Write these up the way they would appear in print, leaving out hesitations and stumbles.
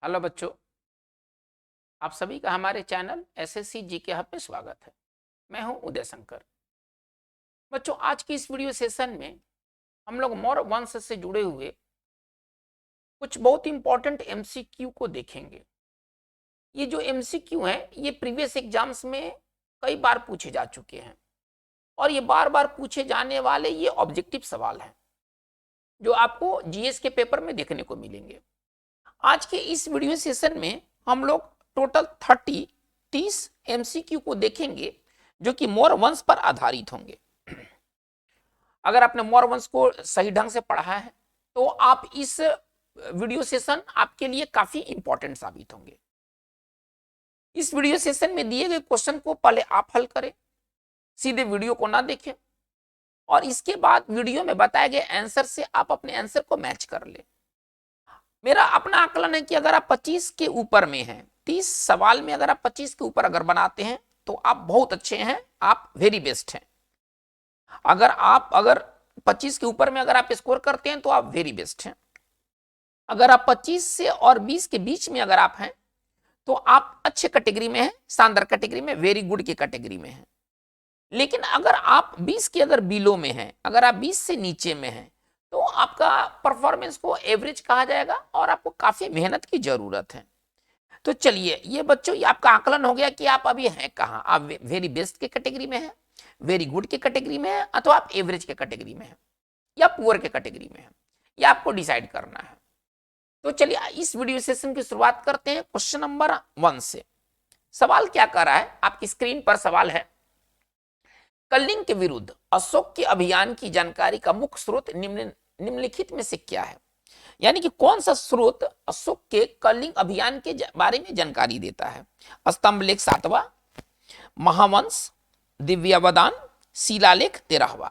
Hello बच्चों, आप सभी का हमारे चैनल एसएससी जीके हब में स्वागत है। मैं हूं उदय शंकर। बच्चों, आज की इस वीडियो सेशन में हम लोग मौर्य वंश से जुड़े हुए कुछ बहुत इंपॉर्टेंट एमसीक्यू को देखेंगे। ये जो एमसीक्यू हैं ये प्रीवियस एग्जाम्स में कई बार पूछे जा चुके हैं और ये बार बार पूछे जाने वाले ये ऑब्जेक्टिव सवाल हैं जो आपको जीएस के पेपर में देखने को मिलेंगे। आज के इस वीडियो सेशन में हम लोग टोटल 30 एमसीक्यू को देखेंगे जो कि मौर्य वंश पर आधारित होंगे। अगर आपने मौर्य वंश को सही ढंग से पढ़ा है तो आप इस वीडियो सेशन आपके लिए काफी इंपॉर्टेंट साबित होंगे। इस वीडियो सेशन में दिए गए क्वेश्चन को पहले आप हल करें, सीधे वीडियो को ना देखें, और इसके बाद वीडियो में बताए गए आंसर से आप अपने आंसर को मैच कर ले। मेरा अपना आकलन है कि अगर आप 25 के ऊपर में हैं, 30 सवाल में अगर आप 25 के ऊपर अगर बनाते हैं तो आप बहुत अच्छे हैं, आप वेरी बेस्ट हैं। अगर 25 के ऊपर में अगर आप स्कोर करते हैं तो आप वेरी बेस्ट हैं। अगर आप 25 से और 20 के बीच में अगर आप हैं तो आप अच्छे कैटेगरी में हैं, शानदार कैटेगरी में, वेरी गुड की कैटेगरी में हैं। लेकिन अगर आप 20 के अगर बिलो में हैं, अगर आप 20 से नीचे में हैं तो आपका परफॉर्मेंस को एवरेज कहा जाएगा और आपको काफी मेहनत की जरूरत है। तो चलिए, ये बच्चों ये आपका आकलन हो गया कि आप अभी हैं कहाँ। आप वेरी बेस्ट के कैटेगरी में हैं, वेरी गुड के कैटेगरी में हैं, अथवा आप एवरेज के कैटेगरी में हैं या पुअर के कैटेगरी में हैं। ये आपको डिसाइड करना है। तो चलिए इस वीडियो सेशन की शुरुआत करते हैं क्वेश्चन नंबर 1 से। सवाल क्या कर रहा है, आपकी स्क्रीन पर सवाल है, कलिंग के विरुद्ध अशोक के अभियान की जानकारी का मुख्य स्रोत निम्नलिखित में से क्या है। यानी कि कौन सा स्रोत अशोक के कलिंग अभियान के बारे में जानकारी देता है। स्तंभ लेख 7वां, महावंश, दिव्यावदान, शिलालेख 13वां।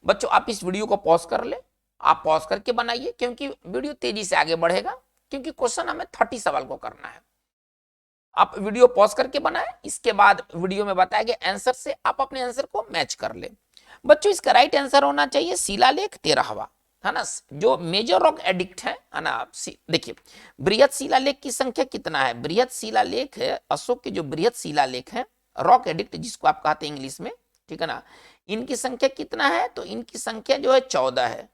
बच्चों आप इस वीडियो को पॉज कर ले, आप पॉज करके बनाइए क्योंकि वीडियो तेजी से आगे बढ़ेगा, क्योंकि क्वेश्चन हमें 30 सवाल को करना है। आप वीडियो पॉज करके बनाएं, इसके बाद वीडियो में बताए गए आंसर से आप अपने आंसर को मैच कर ले। बच्चों इसका राइट आंसर होना चाहिए शिलालेख 13वां, है ना, जो मेजर रॉक एडिक्ट है ना। देखिए बृहत शिलालेख की संख्या कितना है। बृहत शिलालेख है अशोक के, जो बृहत शिलालेख है, रॉक एडिक्ट जिसको आप कहते हैं इंग्लिश में, ठीक है ना, इनकी संख्या कितना है, तो इनकी संख्या जो है 14 है।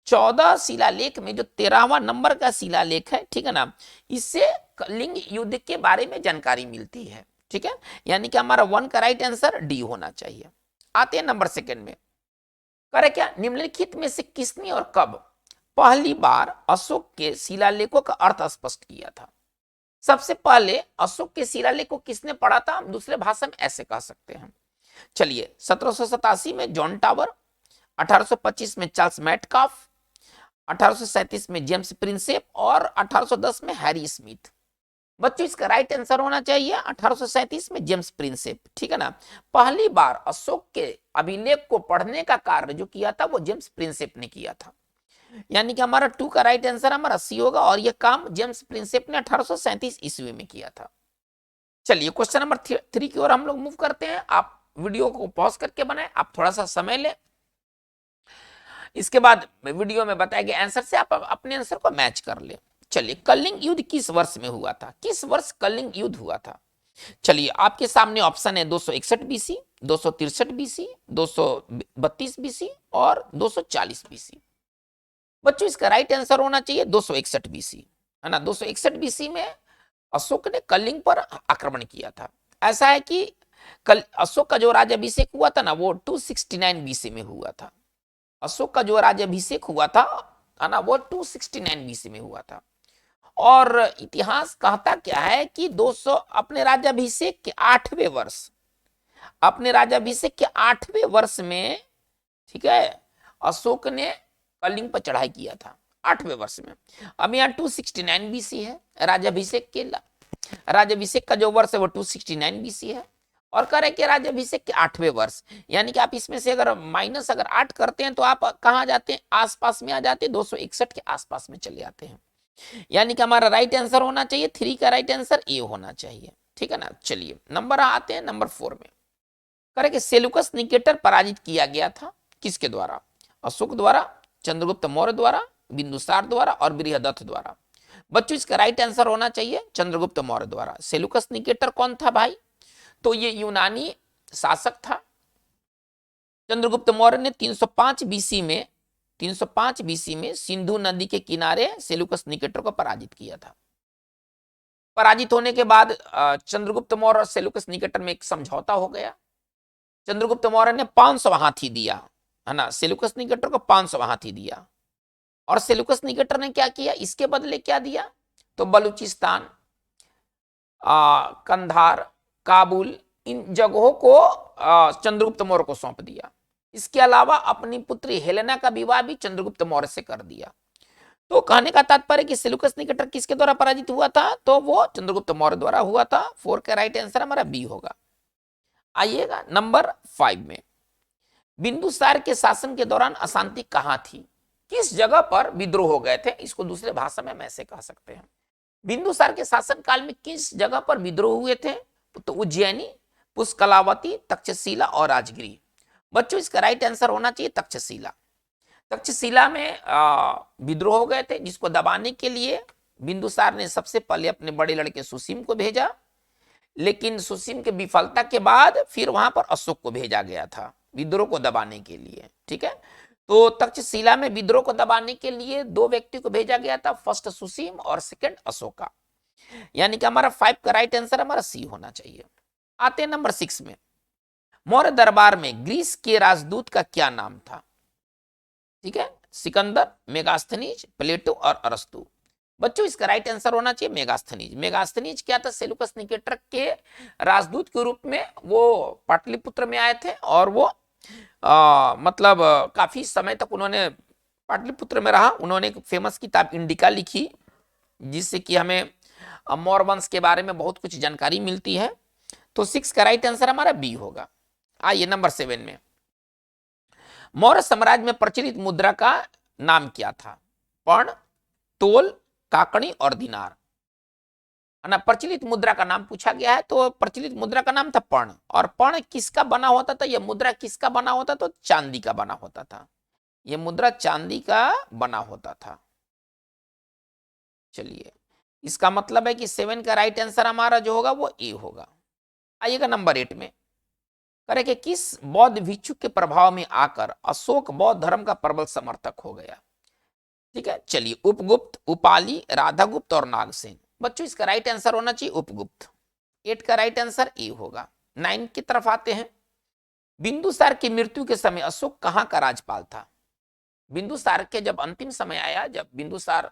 14 शिलालेख में जो 13वां नंबर का शिलालेख है, ठीक है ना, इससे कलिंग युद्ध के बारे में जानकारी मिलती है। ठीक है, यानी कि हमारा 1 का राइट आंसर डी होना चाहिए। आते हैं नंबर सेकंड में, करे क्या, निम्नलिखित में से किसने और कब पहली बार अशोक के शिलालेखों का अर्थ स्पष्ट किया था। सबसे पहले अशोक के शिलालेख को किसने पढ़ा था, हम दूसरे भाषा में ऐसे कह सकते हैं। चलिए 1787 में जॉन टावर, 1825 में चार्ल्स मैटकाफ, 1837 में जेम्स प्रिंसेप और 1810 में हैरी स्मिथ। बच्चों इसका राइट आंसर होना चाहिए 1837 में जेम्स प्रिंसेप, ठीक है ना। पहली बार अशोक के अभिलेख को पढ़ने का कार्य जो किया था वो जेम्स प्रिंसेप ने किया था, यानी कि हमारा 2 का राइट आंसर हमारा सी होगा, और यह काम जेम्स प्रिंसेप ने 1837 ईस्वी में किया था। चलिए क्वेश्चन नंबर 3 की ओर हम लोग मूव करते हैं। आप वीडियो को पॉज करके बनाए, आप थोड़ा सा समय लें, इसके बाद वीडियो में बताए गए आंसर से आप अपने आंसर को मैच कर ले। चलिए कलिंग युद्ध किस वर्ष में हुआ था, किस वर्ष कलिंग युद्ध हुआ था। चलिए आपके सामने ऑप्शन है 261 बीसी, 263 बीसी, 232 बीसी और 240 बीसी। बच्चों इसका राइट आंसर होना चाहिए 261 बीसी, है ना। 261 बीसी में अशोक ने कलिंग पर आक्रमण किया था। ऐसा है कि कल अशोक का जो राज्याभिषेक हुआ था ना वो 269 बीसी में हुआ था। अशोक का जो राज्याभिषेक हुआ था ना वो 269 बीसी में हुआ था। और इतिहास कहता क्या है कि 200 अपने राज्याभिषेक के 8वें वर्ष, अपने राज्याभिषेक के 8वें वर्ष में, ठीक है, अशोक ने कलिंग पर चढ़ाई किया था 8वें वर्ष में। अब यहाँ 269 बीसी है, राज्याभिषेक का जो वर्ष है वो 269 बीसी है, और करे कि राज्याभिषेक के 8वें वर्ष, यानी कि आप इसमें से अगर माइनस अगर 8 करते हैं तो आप कहाँ जाते हैं, आसपास में आ जाते हैं, 261 के आसपास में चले जाते हैं। यानी कि हमारा राइट आंसर होना चाहिए 3 का राइट आंसर ए होना चाहिए, ठीक है ना। चलिए नंबर आते हैं नंबर 4 में, करे कि सेल्यूकस निकेटर पराजित किया गया था किसके द्वारा, अशोक द्वारा, चंद्रगुप्त मौर्य द्वारा, बिंदुसार द्वारा और बृहदत्त द्वारा। बच्चों इसका राइट आंसर होना चाहिए चंद्रगुप्त मौर्य द्वारा। सेल्यूकस निकेटर कौन था भाई? तो ये यूनानी शासक था। चंद्रगुप्त मौर्य ने 305 बीसी में सिंधु नदी के किनारे सेल्यूकस निकेटर को पराजित किया था। पराजित होने के बाद चंद्रगुप्त मौर्य और सेल्यूकस निकेटर में एक समझौता हो गया। चंद्रगुप्त मौर्य ने 500 हाथी दिया, है ना, सेल्यूकस निकेटर को 500 हाथी दिया। और सेल्यूकस निकेटर ने क्या किया, इसके बदले क्या दिया? तो बलूचिस्तान, कंधार, काबुल, इन जगहों को चंद्रगुप्त मौर्य को सौंप दिया। इसके अलावा अपनी पुत्री हेलेना का विवाह भी चंद्रगुप्त मौर्य से कर दिया। तो कहने का तात्पर्य कि सेल्यूकस निकेटर किसके द्वारा पराजित हुआ था? तो वो चंद्रगुप्त मौर्य द्वारा हुआ था। 4 का राइट आंसर हमारा बी होगा। आइएगा नंबर 5 में, बिंदुसार के शासन के दौरान अशांति कहां थी? किस जगह पर विद्रोह हो गए थे? इसको दूसरे भाषा में ऐसे कह सकते हैं, बिंदुसार के शासन काल में किस जगह पर विद्रोह हुए थे? तो उज्जैनी, पुष्कलावती, तक्षशिला और राजगिरी। बच्चों इसका राइट आंसर होना चाहिए तक्षशिला। तक्षशिला में विद्रोह हो गए थे, जिसको दबाने के लिए बिंदुसार ने सबसे पहले अपने बड़े लड़के सुसीम को भेजा, लेकिन सुसीम के विफलता के बाद फिर वहां पर अशोक को भेजा गया था विद्रोह को दबाने के लिए। ठीक है, तो तक्षशिला में विद्रोह को दबाने के लिए 2 व्यक्ति को भेजा गया था, फर्स्ट सुसीम और सेकंड अशोका। यानी कि हमारा 5 का राइट आंसर हमारा सी होना चाहिए। आते हैं नंबर 6 में, मौर्य दरबार में ग्रीस के राजदूत का क्या नाम था? ठीक है, सिकंदर, मेगास्थनीज, प्लेटो और अरस्तु। बच्चों इसका राइट आंसर होना चाहिए मेगास्थनीज। मेगास्थनीज क्या था? सेल्यूकस निकेटर के राजदूत के रूप में वो पाटलिपुत्र में आए थे, और वो मतलब काफी समय तक उन्होंने पाटलिपुत्र में रहा। उन्होंने एक फेमस किताब इंडिका लिखी, जिससे कि हमें मौर्य वंश के बारे में बहुत कुछ जानकारी मिलती है। तो 6 का राइट आंसर हमारा बी होगा। आइए नंबर 7 में, मौर्य साम्राज्य में प्रचलित मुद्रा का नाम क्या था? पर्ण, तोल, काकड़ी और दिनार। ना प्रचलित मुद्रा का नाम पूछा गया है, तो प्रचलित मुद्रा का नाम था पर्ण। और पर्ण किसका बना होता था? यह मुद्रा किसका बना होता? तो चांदी का बना होता था। यह मुद्रा चांदी का बना होता था। चलिए, इसका मतलब है कि 7 का राइट आंसर हमारा जो होगा वो ए होगा। आइएगा नंबर 8 में, करे कि किस बौद्ध भिक्षु के प्रभाव में आकर अशोक बौद्ध धर्म का प्रबल समर्थक हो गया? ठीक है, चलिए, उपगुप्त, उपाली, राधागुप्त और नागसेन। बच्चों इसका राइट आंसर होना चाहिए उपगुप्त। 8 का राइट आंसर ए होगा। 9 की तरफ आते हैं, बिंदुसार की मृत्यु के समय अशोक कहां का राज्यपाल था? बिंदुसार के जब अंतिम समय आया, जब बिंदुसार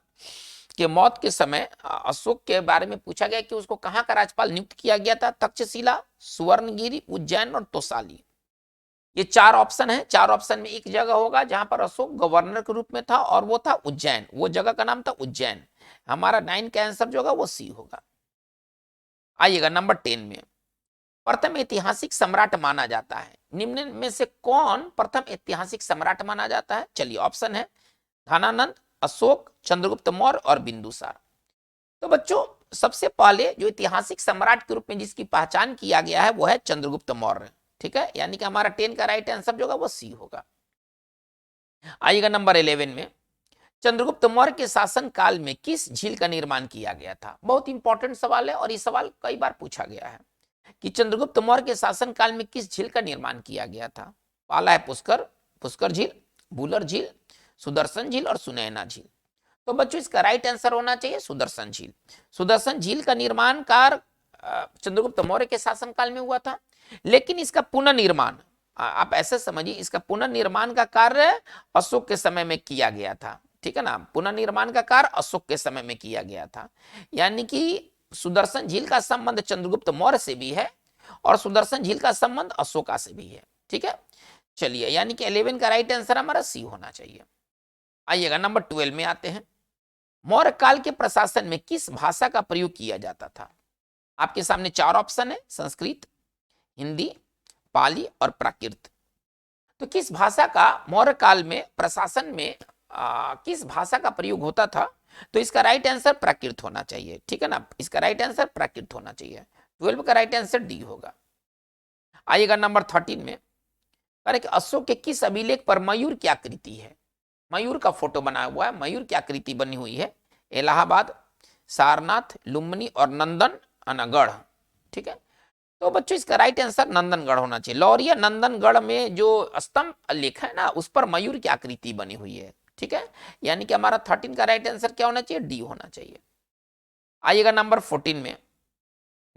के मौत के समय अशोक के बारे में पूछा गया कि उसको कहां का राज्यपाल नियुक्त किया गया था? तक्षशिला, सुवर्णगिरी, उज्जैन और तोसाली। ये 4 ऑप्शन है। 4 ऑप्शन में एक जगह होगा जहां पर अशोक गवर्नर के रूप में था, और वो था उज्जैन। वो जगह का नाम था उज्जैन। हमारा 9 का आंसर जो होगा वो सी होगा। आइएगा नंबर 10 में, प्रथम ऐतिहासिक सम्राट माना जाता है, निम्न में से कौन प्रथम ऐतिहासिक सम्राट माना जाता है? चलिए, ऑप्शन है धनानंद, अशोक, चंद्रगुप्त मौर्य और बिंदुसार। तो बच्चों सबसे पहले जो ऐतिहासिक सम्राट के रूप में जिसकी पहचान किया गया है वो है चंद्रगुप्त मौर्य। ठीक है, यानी कि हमारा 10 का राइट आंसर जो होगा वो सी होगा। आइएगा नंबर 11 में, चंद्रगुप्त मौर्य के शासन काल में किस झील का निर्माण किया गया था? बहुत इंपॉर्टेंट सवाल है, और ये सवाल कई बार पूछा गया है कि चंद्रगुप्त मौर्य के शासन काल में किस झील का निर्माण किया गया था? पहला है पुष्कर झील, बुलर झील, सुदर्शन झील और सुनैना झील। तो बच्चों इसका राइट आंसर होना चाहिए सुदर्शन झील। सुदर्शन झील का निर्माण कार्य चंद्रगुप्त मौर्य के शासनकाल में हुआ था, लेकिन इसका पुनर्निर्माण, आप ऐसे समझिए, इसका पुनर्निर्माण का कार्य अशोक के समय में किया गया था। ठीक है ना, पुनर्निर्माण का कार्य अशोक के समय में किया गया था। यानी कि सुदर्शन झील का संबंध चंद्रगुप्त मौर्य से भी है, और सुदर्शन झील का संबंध अशोका से भी है। ठीक है, चलिए, यानी कि 11 का राइट आंसर हमारा सी होना चाहिए। आइएगा नंबर 12 में आते हैं, मौर्य काल के प्रशासन में किस भाषा का प्रयोग किया जाता था? आपके सामने 4 ऑप्शन है, संस्कृत, हिंदी, पाली और प्राकृत। तो किस भाषा का मौर्य काल में प्रशासन में किस भाषा का प्रयोग होता था? तो इसका राइट आंसर प्राकृत होना चाहिए। ठीक है ना, इसका राइट आंसर प्राकृत होना चाहिए। 12 का राइट आंसर डी होगा। आइएगा नंबर 13 में, अरे अशोक के किस अभिलेख पर मयूर की आकृति है? मयूर का फोटो बनाया हुआ है, मयूर की आकृति बनी हुई है। इलाहाबाद, सारनाथ, लुम्बिनी और नंदनगढ़। ठीक है, तो बच्चों इसका राइट आंसर नंदनगढ़ होना चाहिए। लौरिया नंदनगढ़ में जो स्तंभ लेख है ना, उस पर मयूर की आकृति बनी हुई है। ठीक है, यानी कि हमारा 13 का राइट आंसर क्या होना चाहिए? डी होना चाहिए। आइएगा नंबर 14 में,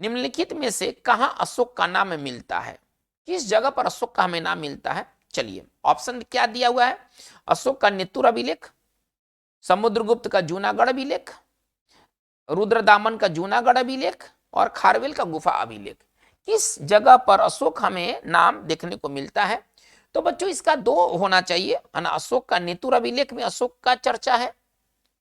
निम्नलिखित में से कहां अशोक का नाम मिलता है? किस जगह पर अशोक का हमें नाम मिलता है? चलिए ऑप्शन क्या दिया हुआ है? अशोक का नेतुर अभिलेख, समुद्रगुप्त का जूनागढ़ अभिलेख, रुद्रदामन का जूनागढ़ अभिलेख और खारवेल का गुफा अभिलेख। किस जगह पर अशोक हमें नाम देखने को मिलता है? तो बच्चों इसका दो होना चाहिए, है ना। अशोक का नेतुर अभिलेख में अशोक का चर्चा है,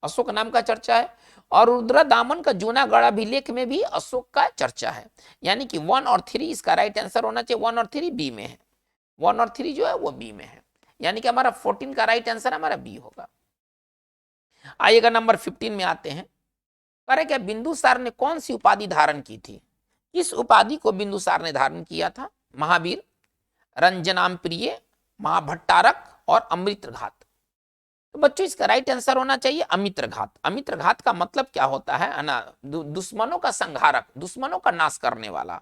अशोक नाम का चर्चा है, और रुद्रदामन का जूनागढ़ अभिलेख में भी अशोक का चर्चा है। यानी कि 1 और 3 इसका राइट आंसर होना चाहिए। 1 और 3 बी में है, 1 और 3 जो है वो बी में है, यानी कि हमारा 14 का राइट आंसर हमारा बी होगा। आइएगा नंबर 15 में आते हैं। कह क्या बिंदुसार ने कौन सी उपाधि धारण की थी? किस उपाधि को बिंदुसार ने धारण किया था? महावीर, रंजनाम प्रिय, महाभट्टारक और अमृतघात। तो बच्चों इसका राइट आंसर होना चाहिए अमित्रघात। अमित्रघात का मतलब क्या होता है ना? दुश्मनों का संहारक, दुश्मनों का नाश करने वाला,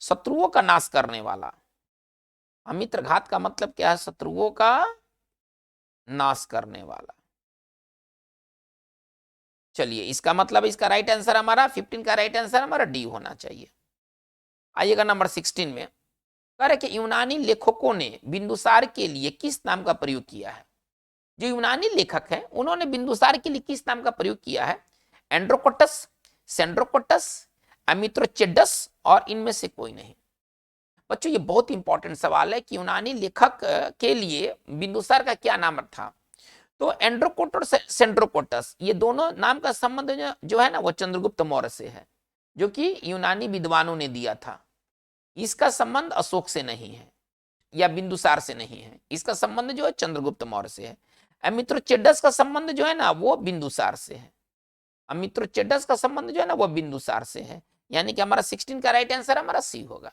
शत्रुओं का नाश करने वाला। अमित्रघात का मतलब क्या है? शत्रुओं का नाश करने वाला। चलिए इसका मतलब इसका राइट आंसर हमारा 15 का राइट आंसर हमारा डी होना चाहिए। आइएगा नंबर 16 में, कह रहे कि यूनानी लेखकों ने बिंदुसार के लिए किस नाम का प्रयोग किया है? जो यूनानी लेखक हैं उन्होंने बिंदुसार के लिए किस नाम का प्रयोग किया है? एंड्रोकोटस, सेंड्रोकोटस, अमित्रोचेडस और इनमें से कोई नहीं। बच्चों ये बहुत इंपॉर्टेंट सवाल है कि यूनानी लेखक के लिए बिंदुसार का क्या नाम था? तो एंड्रोकोटस और सेंड्रोकोटस, ये दोनों नाम का संबंध जो है ना वो चंद्रगुप्त मौर्य से है, जो कि यूनानी विद्वानों ने दिया था। इसका संबंध अशोक से नहीं है या बिंदुसार से नहीं है, इसका संबंध जो है चंद्रगुप्त मौर्य से है। अमित्रोचेडस का संबंध जो है ना वो बिंदुसार से है, अमित्रोचेडस का संबंध जो है ना वो बिंदुसार से है, यानी कि हमारा 16 का राइट आंसर हमारा सी होगा।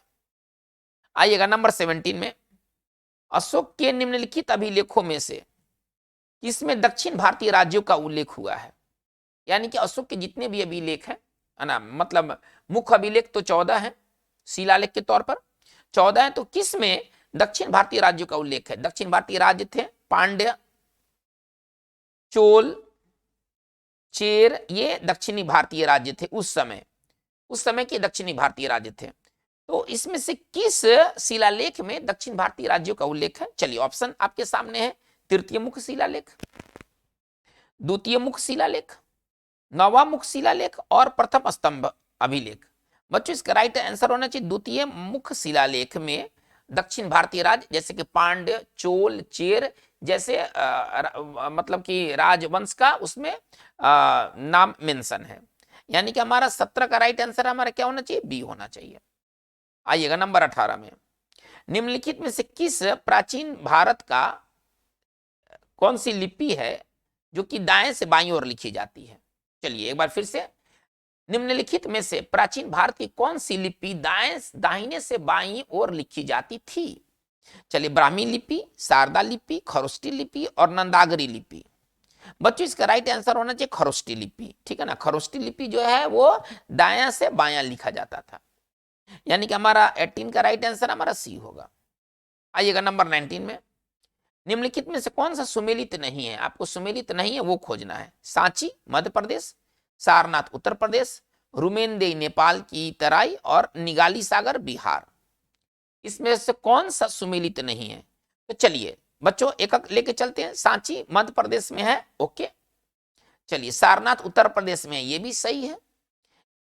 आइएगा नंबर 17 में, अशोक के निम्नलिखित अभिलेखों में से किसमें दक्षिण भारतीय राज्यों का उल्लेख हुआ है? यानी कि अशोक के जितने भी अभिलेख हैं, है ना, मतलब मुख्य अभिलेख तो 14 है, शिलालेख के तौर पर 14 है, तो किसमें दक्षिण भारतीय राज्यों का उल्लेख है? दक्षिण भारतीय राज्य थे पांड्य, चोल, चेर, ये दक्षिणी भारतीय राज्य थे उस समय के दक्षिणी भारतीय राज्य थे। तो इसमें से किस शिलालेख में दक्षिण भारतीय राज्यों का उल्लेख है? चलिए ऑप्शन आपके सामने है, तृतीय मुख शिलालेख, द्वितीय मुख शिलालेख, नवा मुख शिलालेख और प्रथम स्तंभ अभिलेख। बच्चों इसका राइट आंसर होना चाहिए द्वितीय मुख शिलालेख में दक्षिण भारतीय राज्य जैसे कि पांड्य, चोल, चेर जैसे मतलब कि राजवंश का उसमें नाम मेंशन है, यानी कि हमारा 17 का राइट आंसर हमारा क्या होना चाहिए? बी होना चाहिए। आइएगा नंबर 18 में, निम्नलिखित में से किस प्राचीन भारत का कौन सी लिपि है जो कि दाएं से बाईं ओर लिखी जाती है? चलिए एक बार फिर से, निम्नलिखित में से प्राचीन भारत की कौन सी लिपि दाहिने से बाईं ओर लिखी जाती थी? चलिए ब्राह्मी लिपि, शारदा लिपि, खरोष्टी लिपि और नंदागरी लिपि। बच्चों इसका राइट आंसर होना चाहिए खरोष्टी लिपि। ठीक है ना, खरोष्टी लिपि जो है वो दायां से बायां लिखा जाता था, यानी कि हमारा 18 का राइट आंसर हमारा सी होगा। आइएगा नंबर 19 में, निम्नलिखित में से कौन सा सुमेलित नहीं है? आपको सुमेलित नहीं है वो खोजना है। सांची मध्य प्रदेश, सारनाथ उत्तर प्रदेश, रुमेनदेई नेपाल की तराई और निगाली सागर बिहार। इसमें से कौन सा सुमेलित नहीं है? तो चलिए बच्चों एक एक लेके चलते हैं। सांची मध्य प्रदेश में है, ओके। चलिए सारनाथ उत्तर प्रदेश में है, ये भी सही है।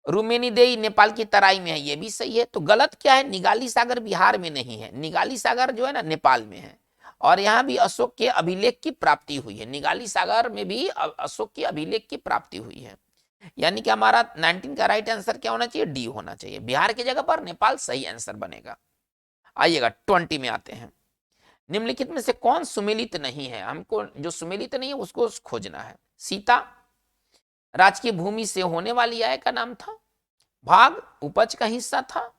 रुमेनिदेई नेपाल की तराई में है, ये भी सही है। तो गलत क्या है? निगाली सागर बिहार में नहीं है, निगाली सागर जो है ना नेपाल में है, और यहां भी अशोक के अभिलेख की प्राप्ति हुई है। निगाली सागर में भी अशोक के अभिलेख की प्राप्ति हुई है, यानी कि हमारा 19 का राइट आंसर क्या होना चाहिए? डी होना चाहिए। बिहार की जगह पर नेपाल सही आंसर बनेगा। आइएगा 20 में आते हैं, निम्नलिखित में से कौन सुमेलित नहीं है? हमको जो सुमेलित नहीं है उसको खोजना है। सीता राजकीय भूमि से होने वाली आय का नाम था, भाग उपज का हिस्सा था,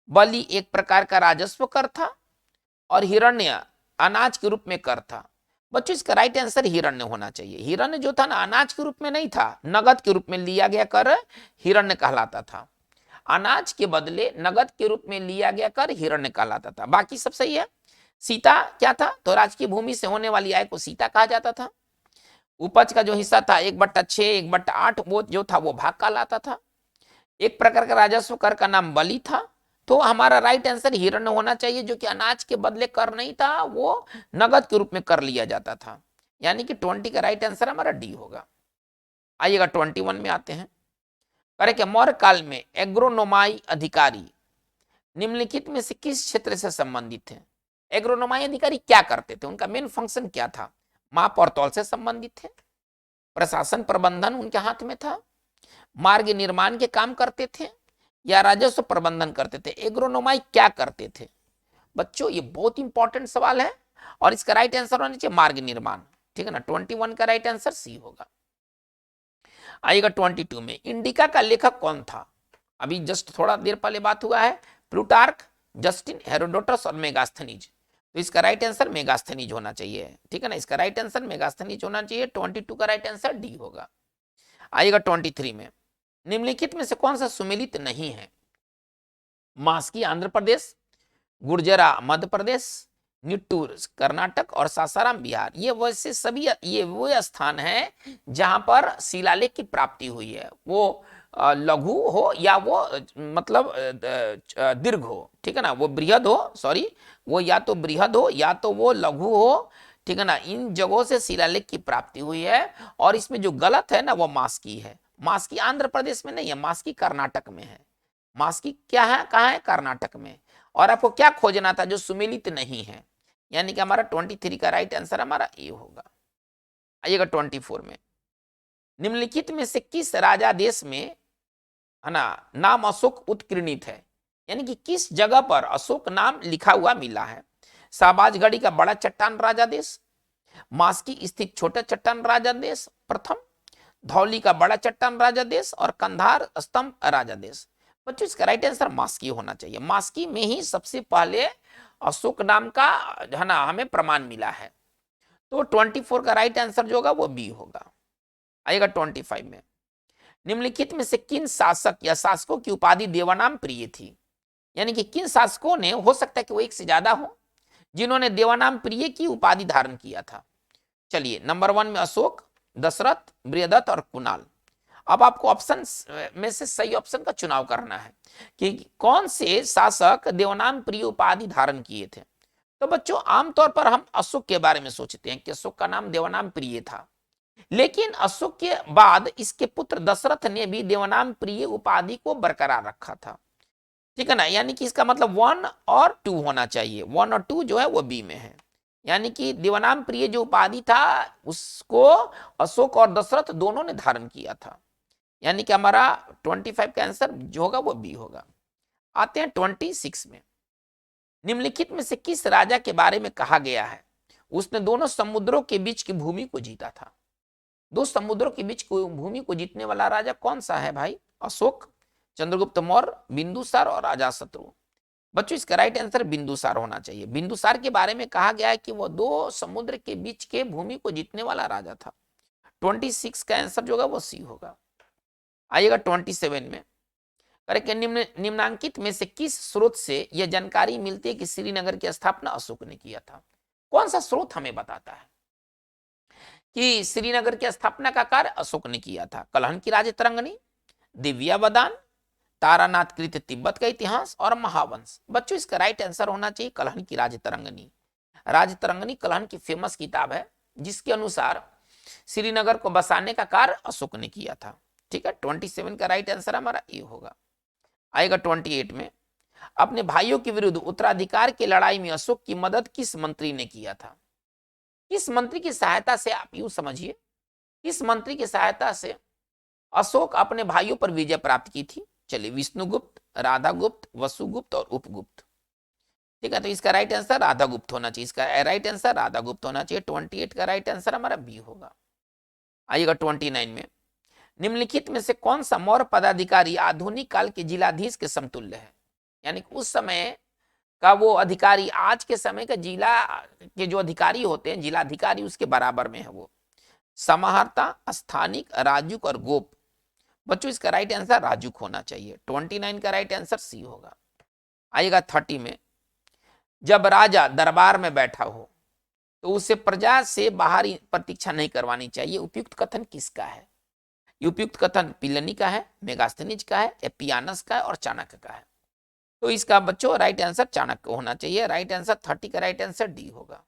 बलि एक प्रकार का राजस्व कर था, और हिरण्य अनाज के रूप में कर था। बच्चों इसका राइट आंसर हिरण्य होना चाहिए। हिरण्य जो था ना अनाज के रूप में नहीं था, नगद के रूप में लिया गया कर हिरण्य कहलाता था। अनाज के बदले नगद के रूप में लिया गया कर हिरण्य कहलाता था। बाकी सब सही है। सीता क्या था, तो राजकीय भूमि से होने वाली आय को सीता कहा जाता था। उपज का जो हिस्सा था 1/6, 1/8 वो जो था वो भाग कहलाता था। एक प्रकार का राजस्व कर का नाम बलि था। तो हमारा राइट आंसर हिरण्य होना चाहिए, जो कि अनाज के बदले कर नहीं था, वो नगद के रूप में कर लिया जाता था। यानी कि 20 का राइट आंसर हमारा डी होगा। आइएगा 21 में आते हैं। करे कि मौर्य काल में एग्रोनोमाई अधिकारी निम्नलिखित में से किस क्षेत्र से संबंधित थे? एग्रोनोमाई अधिकारी क्या करते थे, उनका मेन फंक्शन क्या था? माप और तौल से संबंधित थे, प्रशासन प्रबंधन उनके हाथ में था, मार्ग निर्माण के काम करते थे, या राजस्व प्रबंधन करते थे? एग्रोनोमाई क्या करते थे? बच्चों ये बहुत इंपॉर्टेंट सवाल है और इसका राइट आंसर होना चाहिए मार्ग निर्माण। ठीक है ना, 21 का राइट आंसर सी होगा। आइएगा 22 में, इंडिका का लेखक कौन था? अभी जस्ट थोड़ा देर पहले बात हुआ है, प्लूटार्क, जस्टिन, हेरोडोटस और मेगास्थनीज। तो इसका राइट आंसर मेगास्थनीज होना चाहिए। ठीक है ना, इसका राइट आंसर मेगास्थनीज होना चाहिए। 22 का राइट आंसर डी होगा। आइएगा 23 में, निम्नलिखित में से कौन सा सुमेलित नहीं है? मास्की आंध्र प्रदेश, गुर्जरा मध्य प्रदेश, निट्टूर कर्नाटक और सासाराम बिहार। ये वैसे सभी ये वो स्थान है जहां पर शिलालेख की प्राप्ति हुई है। वो लघु हो या वो मतलब दीर्घ हो। ठीक है ना, वो बृहद हो, सॉरी वो या तो बृहद हो या तो वो लघु हो। ठीक है ना, इन जगहों से शिलालेख की प्राप्ति हुई है। और इसमें जो गलत है ना वो मास्की है। मास्की आंध्र प्रदेश में नहीं है, मास्की कर्नाटक में है। मास्की क्या है, कहाँ है? कर्नाटक में। और आपको क्या खोजना था जो सुमेलित नहीं है? यानी कि हमारा 23 का राइट आंसर हमारा ए होगा। आइएगा 24 में, निम्नलिखित में से किस राजा देश में है ना नाम अशोक उत्कीर्णित है? यानी कि किस जगह पर अशोक नाम लिखा हुआ मिला है? शाहबाजगढ़ी का बड़ा चट्टान राजा देश, मास्की स्थित छोटा चट्टान राजा देश प्रथम, धौली का बड़ा चट्टान राजा देश और कंधार स्तंभ राजा देश। बच्चों इसका राइट आंसर मास्की होना चाहिए। मास्की में ही सबसे पहले अशोक नाम का है ना हमें प्रमाण मिला है। तो 24 का राइट आंसर जो होगा वो बी होगा। आएगा 25 में, निम्नलिखित में से किन शासक या शासकों की उपाधि देवानाम प्रिय थी? यानी कि किन शासकों ने, हो सकता है कि वो एक से ज्यादा हो, जिन्होंने देवानाम प्रिय की उपाधि धारण किया था। चलिए, नंबर 1 में अशोक, दशरथ, बृहदत्त और कुणाल। अब आपको ऑप्शन में से सही ऑप्शन का चुनाव करना है कि कौन से शासक देवनाम प्रिय उपाधि धारण किए थे। तो बच्चों आमतौर पर हम अशोक के बारे में सोचते हैं कि अशोक का नाम देवनाम प्रिय था, लेकिन अशोक के बाद इसके पुत्र दशरथ ने भी देवनाम प्रिय उपाधि को बरकरार रखा था। ठीक है ना, यानी कि इसका मतलब 1 और 2 होना चाहिए। 1 और 2 जो है वो बी में है। यानी कि देवनाम प्रिय जो उपाधि था उसको अशोक और दशरथ दोनों ने धारण किया था। यानी कि हमारा 25 का आंसर जो होगा वो बी होगा। आते हैं 26 में, निम्नलिखित में से किस राजा के बारे में कहा गया है उसने दोनों समुद्रों के बीच की भूमि को जीता था? दो समुद्रों के बीच की भूमि को जीतने वाला राजा कौन सा है भाई? अशोक, चंद्रगुप्त मौर्य, बिंदुसार और अजातशत्रु। बच्चों इसका राइट आंसर बिंदुसार होना चाहिए। बिंदुसार के बारे में कहा गया है कि वह दो समुद्र के बीच के भूमि को जीतने वाला राजा था। 26 का आंसर जो होगा वो सी होगा। आइएगा 27 में, करेक्ट, निम्नांकित में से किस स्रोत से यह जानकारी मिलती है कि श्रीनगर की स्थापना अशोक ने किया था? कौन सा स्रोत हमें बताता है कि श्रीनगर की स्थापना का कार्य अशोक ने किया था? कलहन की राज तरंगनी, दिव्यावदान, तारानाथ कृत तिब्बत का इतिहास और महावंश। बच्चों इसका राइट आंसर होना चाहिए कलहन की राज तरंगनी। राज तरंगनी कलहन की फेमस किताब है जिसके अनुसार श्रीनगर को बसाने का कार्य अशोक ने किया था। ठीक है, 27 का राइट आंसर हमारा ए होगा। आएगा 28 में, अपने भाइयों के विरुद्ध उत्तराधिकार की लड़ाई में अशोक की मदद किस मंत्री ने किया था? किस मंत्री की सहायता से, आप यूं समझिए, किस मंत्री की सहायता से अशोक अपने भाइयों पर विजय प्राप्त की थी? चलिए, विष्णुगुप्त, राधागुप्त, वसुगुप्त और उपगुप्त। ठीक है, तो इसका राइट आंसर राधागुप्त होना चाहिए। इसका राइट आंसर राधागुप्त होना चाहिए। 28 का राइट आंसर हमारा बी होगा। आइएगा 29 में, निम्नलिखित में से कौन सा मौर्य पदाधिकारी आधुनिक काल के जिलाधीश के समतुल्य है? यानी कि उस समय का वो अधिकारी, आज के समय का जिला के जो अधिकारी होते हैं, जिला अधिकारी उसके बराबर में है वो। समाहर्ता, स्थानिक, राजुक और गोप। बच्चों इसका राइट आंसर राजुक होना चाहिए। 29 का राइट आंसर सी होगा। आएगा 30 में, जब राजा दरबार में बैठा हो तो उसे प्रजा से बाहर प्रतीक्षा नहीं करवानी चाहिए। उपयुक्त कथन किसका है? उपयुक्त कथन पिलनी का है, मेगास्थनीज का है, एपियानस का है और चाणक्य का है। तो इसका बच्चों राइट आंसर चाणक्य होना चाहिए। राइट आंसर 30 का राइट आंसर डी होगा।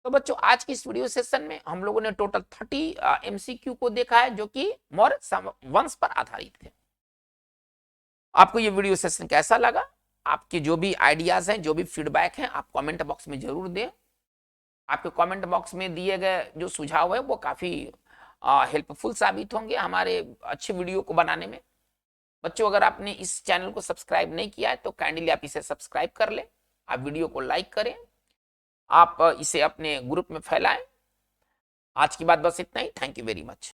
तो बच्चों आज की इस वीडियो सेशन में हम लोगों ने टोटल 30 एमसीक्यू को देखा है जो कि मौर्य वंश पर आधारित थे। आपको ये वीडियो सेशन कैसा लगा? आपके जो भी आइडियाज हैं, जो भी फीडबैक हैं, आप कमेंट बॉक्स में जरूर दें। आपके कमेंट बॉक्स में दिए गए जो सुझाव है वो काफी हेल्पफुल साबित होंगे हमारे अच्छे वीडियो को बनाने में। बच्चों अगर आपने इस चैनल को सब्सक्राइब नहीं किया है तो काइंडली आप इसे सब्सक्राइब कर लें, आप वीडियो को लाइक करें, आप इसे अपने ग्रुप में फैलाएं। आज की बात बस इतना ही। Thank you very much.